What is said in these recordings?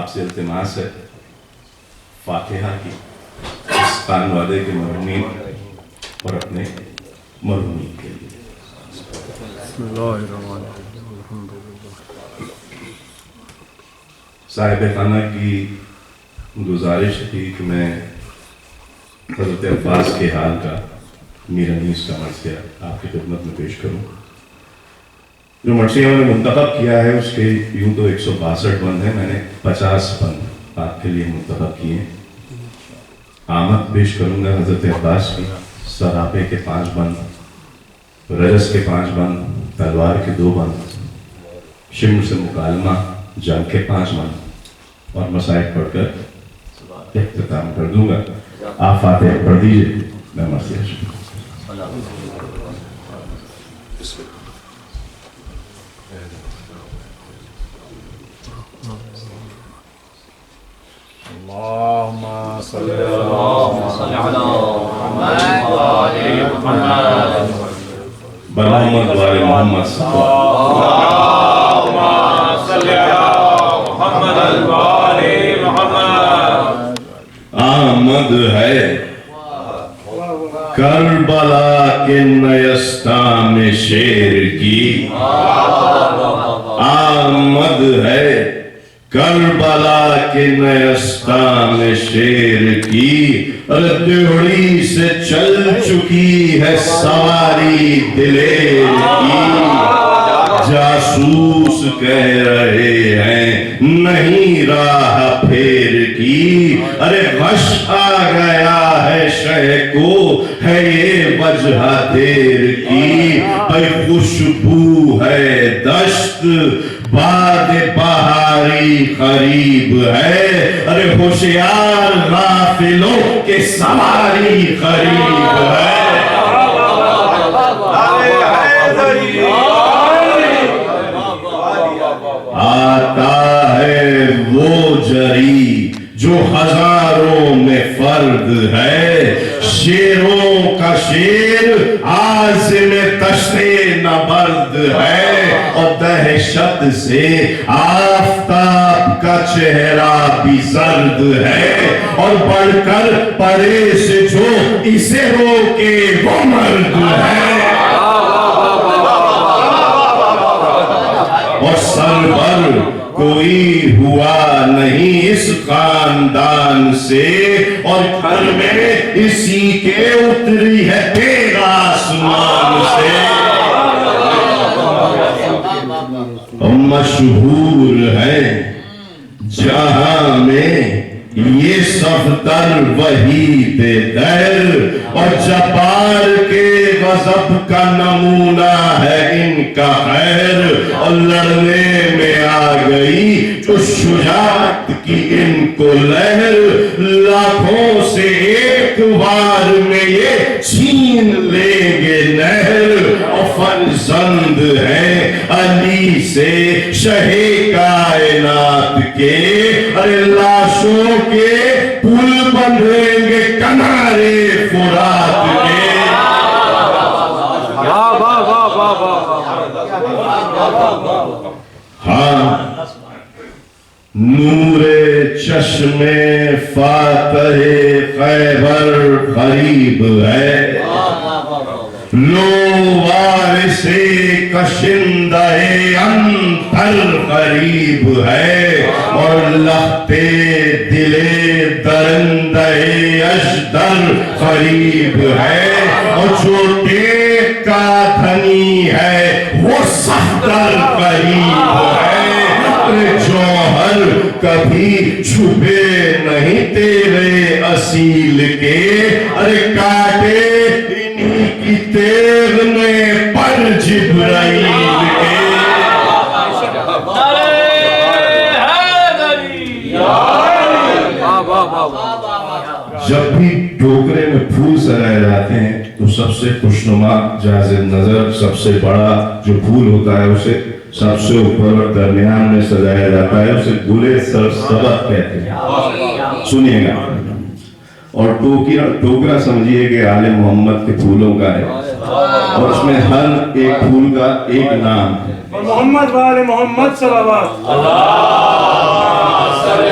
آپ سے التماس ہے فاتحہ کی اس خان والے کے مرحومین اور اپنے مرحومین کے لیے. بسم اللہ الرحمن الرحیم الحمدللہ. صاحب خانہ کی گزارش تھی کہ میں حضرت عباس کے حال کا میرانیس کا مرثیہ آپ کی خدمت میں پیش کروں. جو مرثیہ میں نے منتخب کیا ہے اس کے یوں تو 162 بند ہیں، میں نے 50 بند آپ کے لیے منتخب کیے ہیں. آمد پیش کروں گا حضرت عباس کی، سراپے کے 5 بند، رجس کے 5 بند، تلوار کے 2 بند، شمر سے مکالمہ جنگ کے 5 بند اور مصائب پڑھ کر اختتام کر دوں گا. آپ فاتحہ پڑھ دیجئے، میں مرثیہ شروع. اللہم صلی برحمت والے محمد صلی آمد ہے کربلا کے نیستان شیر کی، آمد ہے کربلا کے نیستان شیر کی. دیوڑی سے چل چکی ہے سواری دلیر کی، جاسوس کہہ رہے ہیں نہیں راہ پھیر کی. ارے غش آ گیا ہے شہ کو ہے یہ وجہ دیر کی. بھئی خوشبو ہے دشت باد بہاری قریب ہے. ارے ہوشیار غافلوں کے سواری قریب ہے. آتا ہے وہ جری جو ہزاروں میں فرد ہے، شیروں کا شیر عازم تشنے نبرد ہے. اور دہشت سے آفتاب کا چہرہ بھی زرد ہے، اور بڑھ کر پرے سے جو اسے روکے وہ مرد ہے. اور سرور کوئی ہوا نہیں اس خاندان سے، اور گھر میں اسی کے اتری ہے تیر آسمان سے. مشہور ہے جہاں میں یہ صفدر وحید در، اور جبار کے غضب کا نمونہ ہے ان کا خیر. اور لڑنے میں آ گئی جو شجاعت کی ان کو لہر، لاکھوں سے ایک بار میں یہ چھین لیں گے نہر. اور فرزند ہے علی سے شہ کائنات کے، ارے لاشوں کے پل بندھیں گے کنارے فرات کے. ہاں نور چشم فاتح خیبر قریب ہے، لو وارث کشندہ انتر قریب ہے. اور لختے دل درندہ اشدر قریب ہے، اور جو ٹیک کا دھنی ہے وہ صفدر قریب ہے. جوہر کبھی چھپے نہیں تیرے اصیل کے، ارے کاٹے انہی کی تیغ نے پر جبرائیل کے. جب بھی ٹوکرے میں پھول سجائے جاتے ہیں تو سب سے خوشنما جاذب نظر سب سے بڑا جو پھول ہوتا ہے اسے سب سے اوپر اور درمیان میں سجایا جاتا ہے، اسے گلے سرسبت کہتے ہیں. سنیے گا. اور ٹوکرا سمجھیے کہ آل محمد کے پھولوں کا ہے، اور اس میں ہر ایک پھول کا ایک نام ہے. محمد وآل محمد صلی اللہ علیہ وسلم.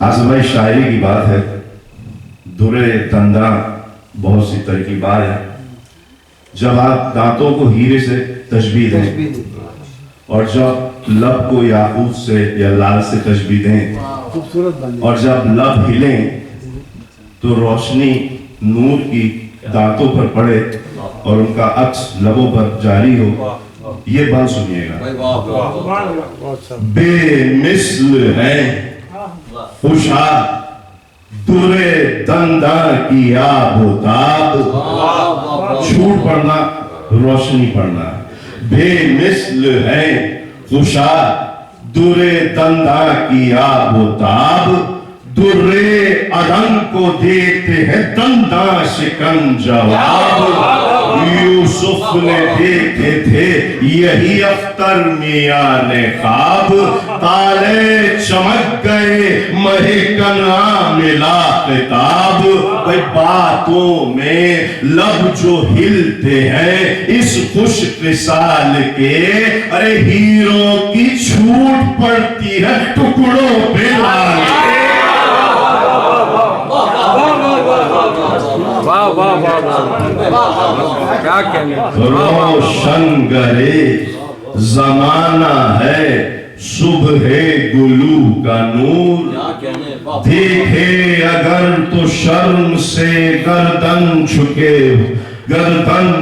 آصف بھائی شاعری کی بات ہے، درے دنداں بہت سی ترکیبات ہیں. جب آپ دانتوں کو ہیرے سے تشبیہ دیں اور جب لب کو یاقوت سے یا لال سے تشبیہ دیں اور جب لب ہلیں تو روشنی نور کی دانتوں پر پڑے اور ان کا عکس لبوں پر جاری ہو. یہ بات سنیے گا. بے مثل ہے خوشا درے دنداں کی آب و تاب. جھوٹ پڑھنا روشنی پڑھنا. بے مثل ہے خوشا درے دنداں کی آب و تاب. درے عدن کو دیتے ہیں دنداں شکن جواب. یوسف نے دیکھے تھے یہی اختر میاں نے خواب. تالے چمک گئے مہ کنعان ملا خطاب. بھئی باتوں میں لب جو ہلتے ہیں اس خوش خصال کے، ارے ہیروں کی چھوٹ پڑتی ہے ٹکڑوں پہ لال کے. روشن گرے زمانہ ہے صبح گلو کا نور. دیکھے اگر تو شرم سے گردن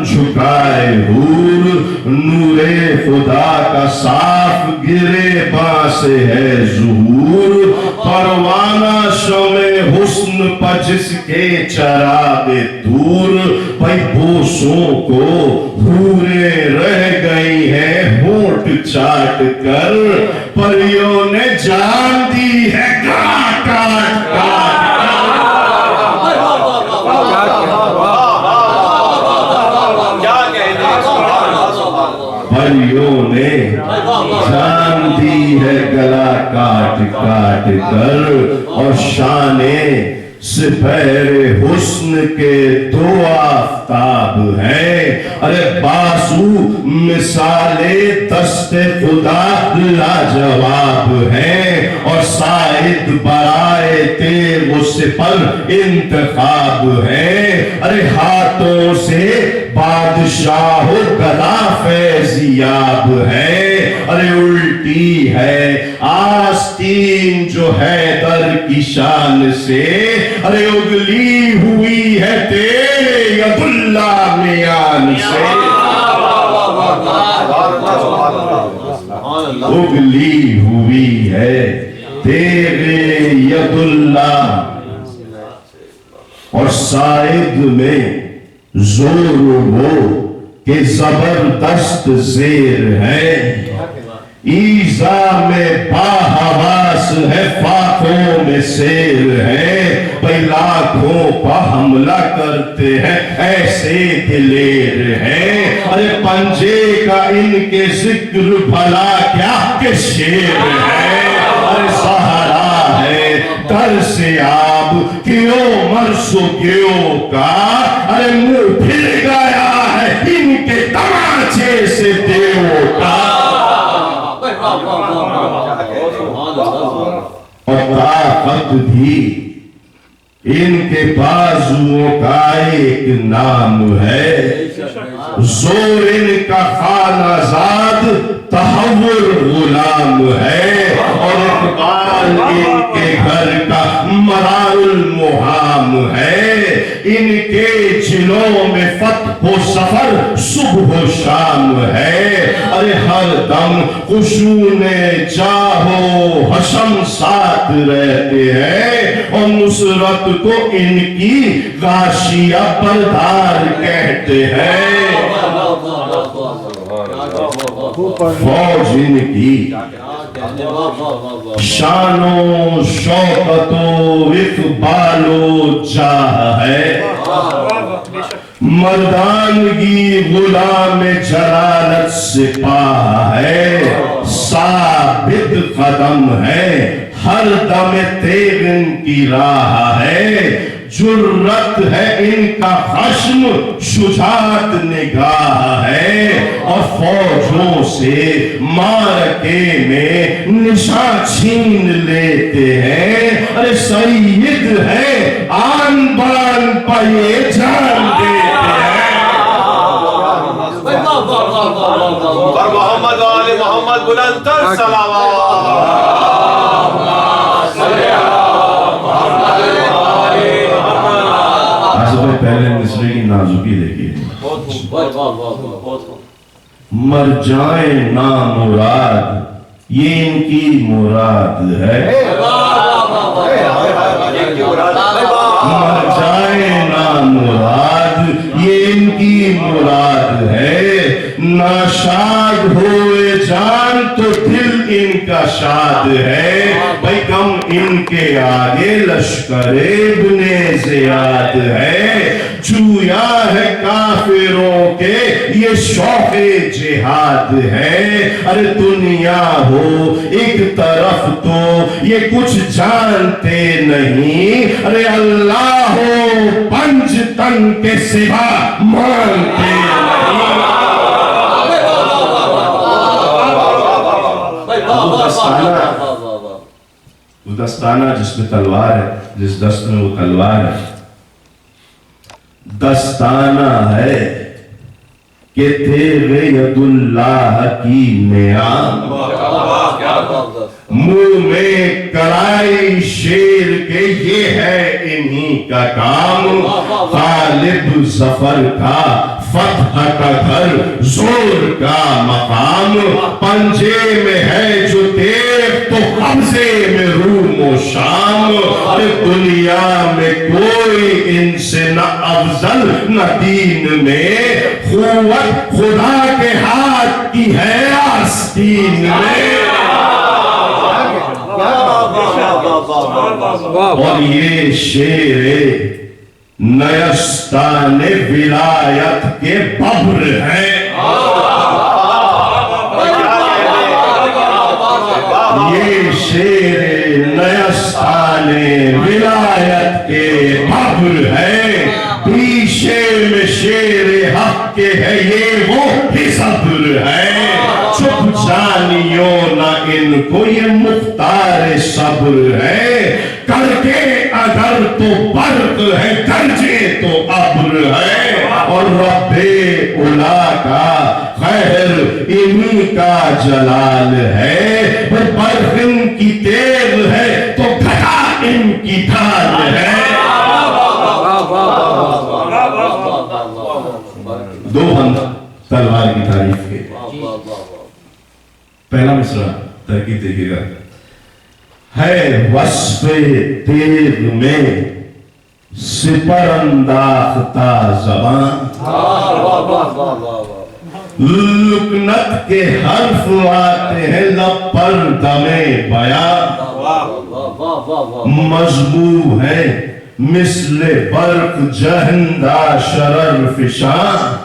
جھکائے حور. نور خدا کا صاف گرے باں سے ہے ظہور. پروانہ شمع حسن پر جس کے چراغ دور. بھائی بوسوں کو حوریں رہ گئی ہیں ہونٹ چاٹ کر. پریوں نے جان دی ہے کاٹ کاٹ کاٹ. پریوں نے جان دی ہے گلا کاٹ کاٹ کر. اور شانے سپہر حسن کے دو آفتاب ہیں. ارے بازو مثال دست خدا لاجواب ہیں. اور سائد برائے تیغ و سپر انتخاب ہیں. ارے ہاتھوں سے بادشاہ گدا فیضیاب ہے. ارے الٹی ہے آستین جو حیدر کی شان سے. ارے اگلی ہوئی ہے تیرے یداللہ میان سے. اگلی ہوئی ہے تیرے یداللہ. اور سائد میں زور وہ کہ زبردست زیر ہے. ایزا میں باحواس ہے فاقوں میں سیر ہے. بھئی لاکھوں پہ حملہ کرتے ہیں ایسے دلیر ہیں. ارے پنجے کا ان کے ذکر بھلا کیا کہ شیر ہے. ارے سہارا ہے در سے آب کیوں مرسو کیوں کا. ارے منہ پھر گیا ہے ان کے تماچے سے دیو کا. اور طاقت بھی ان کے بازوؤں کا ایک نام ہے. زور ان کا خانہ زاد تحور غلام ہے. اور اقبال ان کے گھر کا مرار المحام ہے. ان کے جلوں میں فتح و سفر صبح و شام ہے. ارے ہر دم خشون جاہو حشم ساتھ رہتے ہیں. اور نصرت کو ان کی غاشیہ بردار کہتے ہیں. فوج ان کی شان و شوکت و اقبال و جاہ ہے. مردانگی غلام جلالت سپاہ ہے. ثابت قدم ہے ہر دم تیغ ان کی راہ ہے. جرت ہے ان کا خشم، شجاعت نگاہ ہے، اور فوجوں سے معرکے میں نشان چھین لیتے ہیں۔ ارے سید ہے آن بان پہ یہ جان دیتے ہیں۔ اور محمد و آل محمد بلند تر صلوات۔ پہلے مصرے کی نازکی دیکھیے، مر جائیں نامراد یہ ان کی مراد ہے، مر جائیں نامراد یہ ان کی مراد ہے، ناشاد ہوئے جان تو دل ان کا شاد ہے، بھائی کم ان کے آگے لشکر ابن زیاد ہے، جویا ہے کافروں کے یہ شوق جہاد ہے۔ ارے دنیا ہو ایک طرف تو یہ کچھ جانتے نہیں، ارے اللہ ہو پنج تن کے سوا مانتے نہیں۔ وہ دستانہ جس میں تلوار ہے، جس دست میں وہ تلوار ہے، دستانہ ہے کہ تیرے ید اللہ کی نعام، منہ میں کڑائی شیر کے یہ ہے انہی کا کام، غالب ظفر کا فتح کا گھر زور کا مقام، پنجے میں ہے جو تیغ تو قبضے میں روم و شام، دنیا میں کوئی ان سے نہ افضل نہ دین میں، قوت خدا کے ہاتھ کی ہے آستین میں۔ اور یہ شیر نیستان ولایت کے ببر ہیں، یہ شیر نیستان ولایت کے ببر ہے، پیشے میں شیر حق کے ہے یہ وہ صبر ہے، چھپ جانیوں نہ ان کو یہ مختار صبر ہے، کر کے اگر تو برق ہے گرجے تو ابر ہے، اور رب اولا کا خیر انہی کا جلال ہے، برق ان کی تیغ ہے تو گھٹا ان کی ڈھال ہے۔ دو بند تلوار کی تعریف کے، پہلا مصرع ترکیب دیکھیے گا، ہے وصف تیغ میں سپر انداختہ زبان، لکنت کے حرف آتے ہیں لب پر دمے بیان، مضمو ہے مثل برق جہندہ شرر فشان،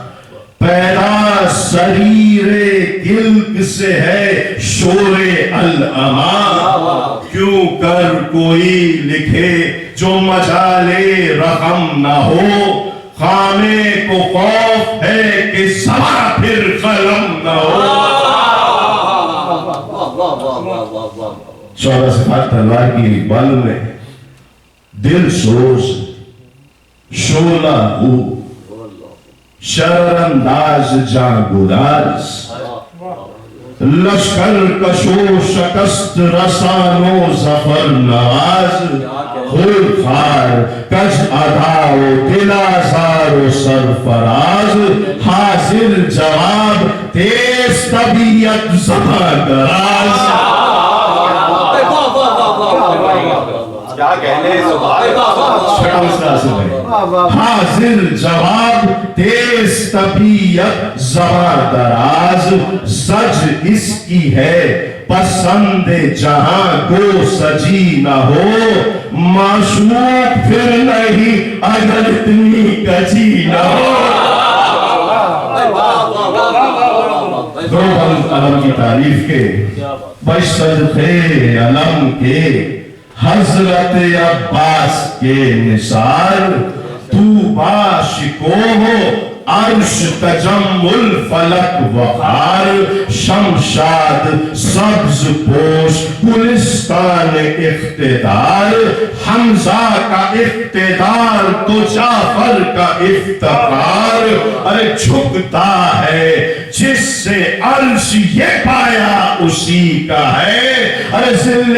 پیدا سریر گلک سے ہے شور الامان، کیوں کر کوئی لکھے جو مجال رقم نہ ہو، خامے کو خوف ہے کہ سما پھر قلم نہ ہو۔ 14 صفات تلوار کی بال میں، دل سوز شولہ ہو، شرر انداز جاں گداز، لشکر کشو شکست رسانو ظفر نواز، خود خار کج اداؤ دل آزار و سرفراز، حاضر جواب تیز طبیعت زبان دراز۔ کیا کہنے حاضر جواب تیز طبیعت زبان دراز، سج اس کی ہے پسند جہاں کو سجی نہ ہو، معشوق پھر نہیں اگر اتنی کچی نہ ہو۔ دو بند علم کی تعریف کے، بش صدقے علم کے، حضرت عباس کے نثار طوبا شکو ہو عرش تجمل فلک وقار شمشاد سبز پوش گلستان اقتدار حمزہ کا اقتدار تو جعفر کا افتخار ارے جھکتا ہے جس سے عرش یہ پایا اسی کا ہے ارے ذل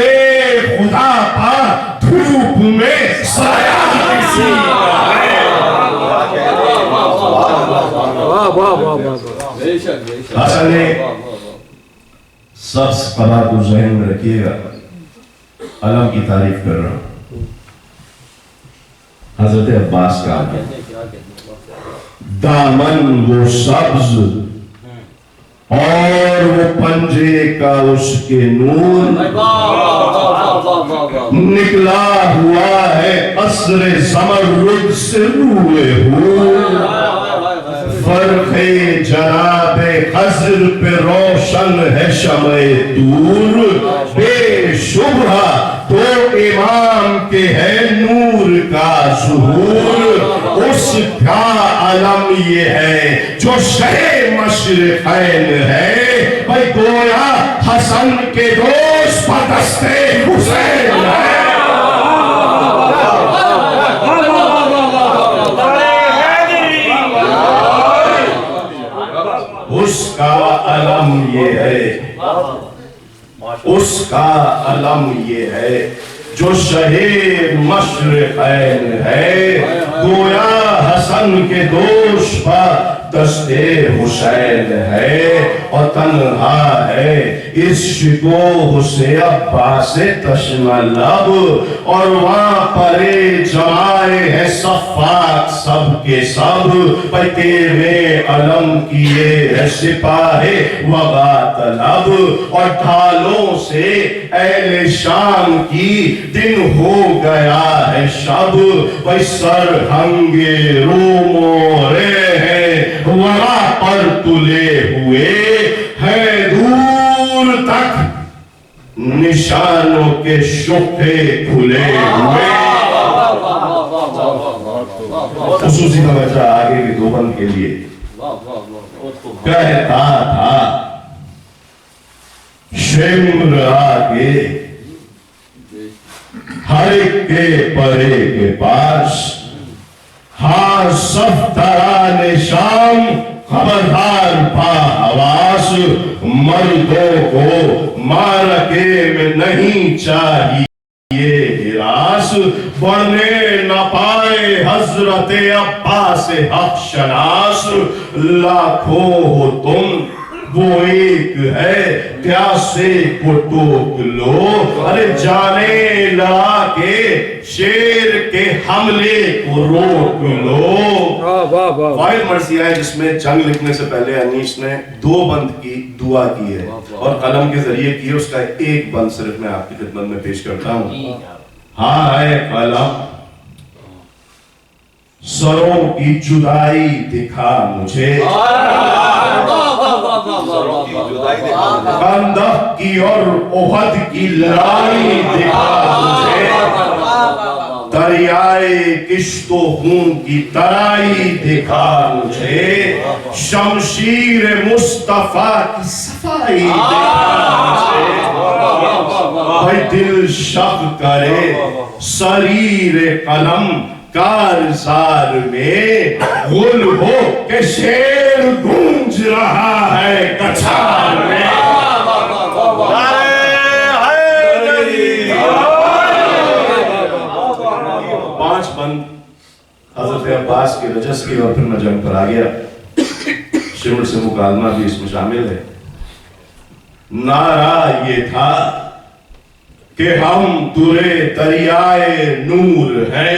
خدا پا دھوپ میں سایہ کسی کا ہے حسن سبز قبا کو ذہن میں رکھیے گا علم کی تعریف کر رہا ہوں حضرت عباس کا دامن وہ سبز اور وہ پنجے کا اس کے نور نکلا ہوا ہے قصر زمرد سے روئے ہور فرق جناب خضر پہ روشن ہے شمع دور بے شبہ تو امام کے ہے نور کا ظہور اس کا علم یہ ہے جو شہ مشرقین ہے بھائی گویا حسن کے دوست بدستے حسین ہے اس کا علم یہ ہے اس کا علم یہ ہے جو شہید مشرقین ہے گویا حسن کے دوش پر دستے حسین ہے اور تنہا ہے اس شکوہ سے عباس تشنہ لب اور وہاں پر جمائے ہے صفات سب کے سب پر تیرے علم کیے ہے سپاہ وغا طلب اور ڈھالوں سے اہل شام کی دن ہو گیا ہے شب بھائی سرہنگ روم رے ہیں ورا پر تلے ہوئے ہے دور تک نشانوں کے شوخے کھلے ہوئے خصوصی توجہ آگے بھی دوبند کے لیے کہتا تھا شمر آگے ہر ایک کے پرے کے پاس ہاں صفدران شام خبردار با حواس مردوں کو معرکے میں نہیں چاہیے ہراس بڑھنے نہ پائے حضرت عباس حق شناس لاکھوں ہو تم وہ ایک ہے پیاسے کو ٹوک لو ارے جانے لڑا کے شیر کے حملے کو روک لو فائل مرثی ہے جس میں جنگ لکھنے سے پہلے انیس نے دو بند کی دعا کی ہے اور قلم کے ذریعے کی ہے اس کا ایک بند صرف میں آپ کی خدمت میں پیش کرتا ہوں ہاں ہے قلم سروں کی جدائی دکھا مجھے خندق کی اور احد کی لڑائی دکھا مجھے دریائے کشت و خون کی ترائی دکھا مجھے شمشیر مصطفیٰ کی صفائی دکھا مجھے بھائی دل شک کرے سریر قلم کارزار میں غل ہو کہ شیر گونج رہا ہے کچھار میں پانچ بند حضرت عباس کی رجس کی اور پھر میں جنگ پر آ گیا شمر سے مکالمہ بھی اس میں شامل ہے نعرہ یہ تھا کہ ہم درے دریائے نور ہیں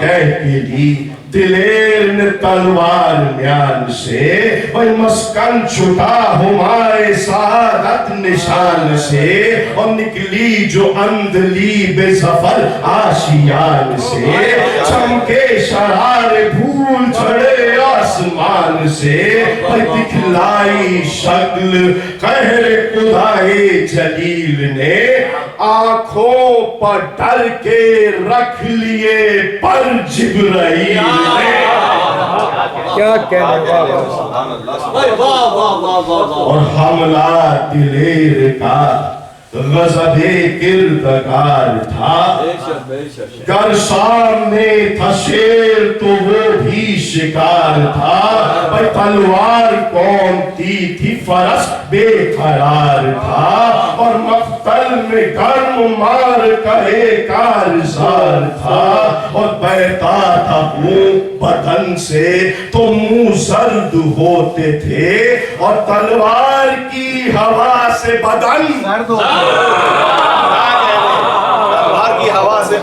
کہہ کے لی دلیر نے تلوار میان سے وہی مسکن چھٹا ہمارے سعادت نشان سے اور نکلی جو اندلی بے ظفر آشیان سے چمکے شرار پھول چڑھے آسمان سے وہی دکھلائی شکل قہر خدائے جلیل نے آنکھوں پر ڈر کے رکھ لیے پر جبرائیل نے کیا کہنے اور حملہ دلیر کا غضب کردگار تھا گر سامنے تھا شیر تو وہ بھی شکار تھا پر تلوار کون تھی فرس بے قرار تھا اور مقتل میں گرم مار کہے کارزار تھا اور بہتا تھا خون بدن سے تو منہ زرد ہوتے تھے اور تلوار کی ہوا سے بدن تلوار کی ہوا سے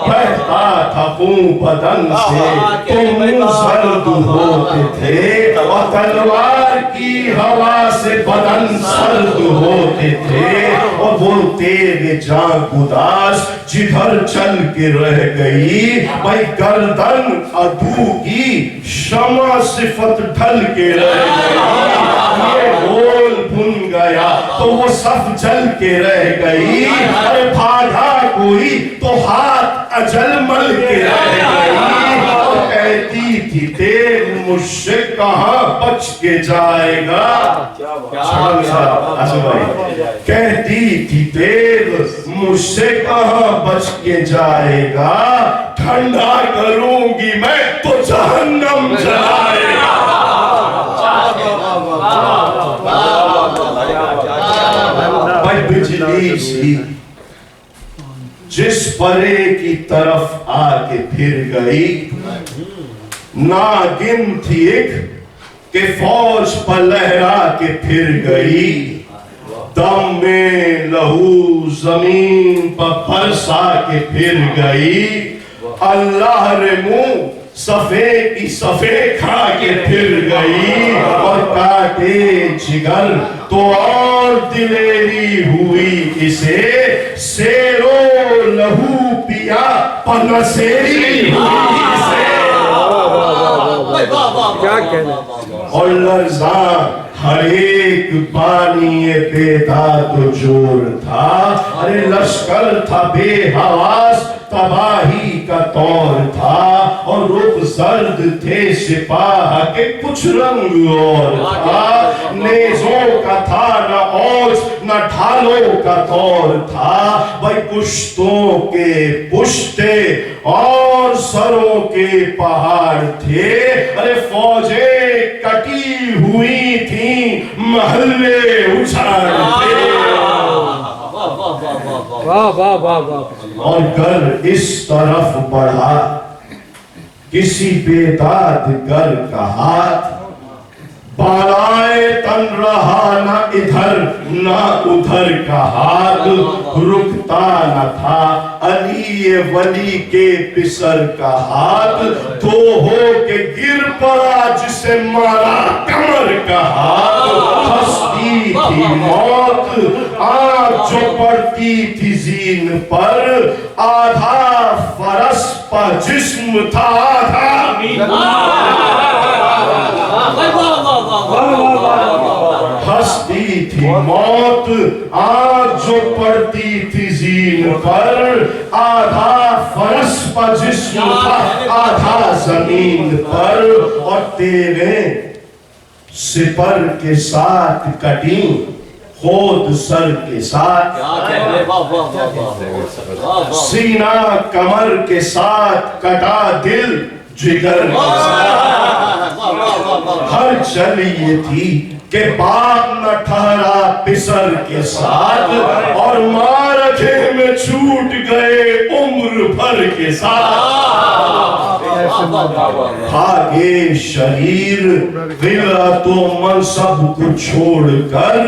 بہتا تھا خون بدن سے تو منہ زرد ہوتے تھے اور تلوار کی ہوا سے بدن سرد ہوتے تھے اور وہ تیغ جان گداز جدھر چل کے رہ گئی بھائی گردن عدو کی شمع صفت ڈھل کے رہ گئی یہ گول بھن گیا تو وہ صف جل کے رہ گئی ارے بھاگا کوئی تو ہاتھ اجل مل کے رہ گئی اور کہتی تھی تیغ مجھ سے کہاں بچ کے جائے گا کہتی تھی تیغ مجھ سے کہاں بچ کے جائے گا ٹھنڈا کروں گی میں تو جہنم جلائے گا بجلی سی جس پرے کی طرف آ کے پھر گئی ناگن تھی ایک کہ فوج پر لہرا کے پھر گئی دم میں لہو زمین پر برسا کے پھر گئی اللہ رے منہ صفے کی صفے کھا کے پھر گئی اور کاٹے جگر تو اور دلیری ہوئی اسے سیرو لہو پیا پنسیری ہوئی اسے کیا کہنے اور لرزاں ہر ایک بانی بیداد و جوڑ تھا ارے لشکر تھا بے حواس تباہی کا طور تھا اور رخ زرد تھے سپاہ کے کچھ رنگ اور تھا نیزوں کا تھا نہ اوج نہ ڈھالوں کا دور تھا بھائی پشتوں کے پشتے اور سروں کے پہاڑ تھے ارے فوجیں کٹی ہوئی تھیں محلے اچھاڑ تھے واہ واہ واہ واہ اور گر اس طرف بڑھا کسی بیداد گر کا ہاتھ بالائے تن رہا نہ ادھر نہ ادھر کا ہاتھ رکتا نہ تھا علی ولی کے پسر کا ہاتھ تو ہو کے گر پڑا جسے مارا کمر کا ہاتھ ہستی تھی موت آنکھ جو پڑتی تھی زین پر آدھا فرس پر جسم تھا ہستی تھی موت آنکھ جو پڑتی تھی زین پر آدھا فرس پر جسم تھا آدھا زمین پر اور تیرے سپر کے ساتھ کٹیں خود سر کے ساتھ سینہ کمر کے ساتھ کٹا دل جگر کے ساتھ ہر چل یہ تھی کہ باپ نہ ٹھہرا پسر کے ساتھ اور مارکے میں چھوٹ گئے عمر بھر کے ساتھ بھاگے شریر غیرت و منصب کو چھوڑ کر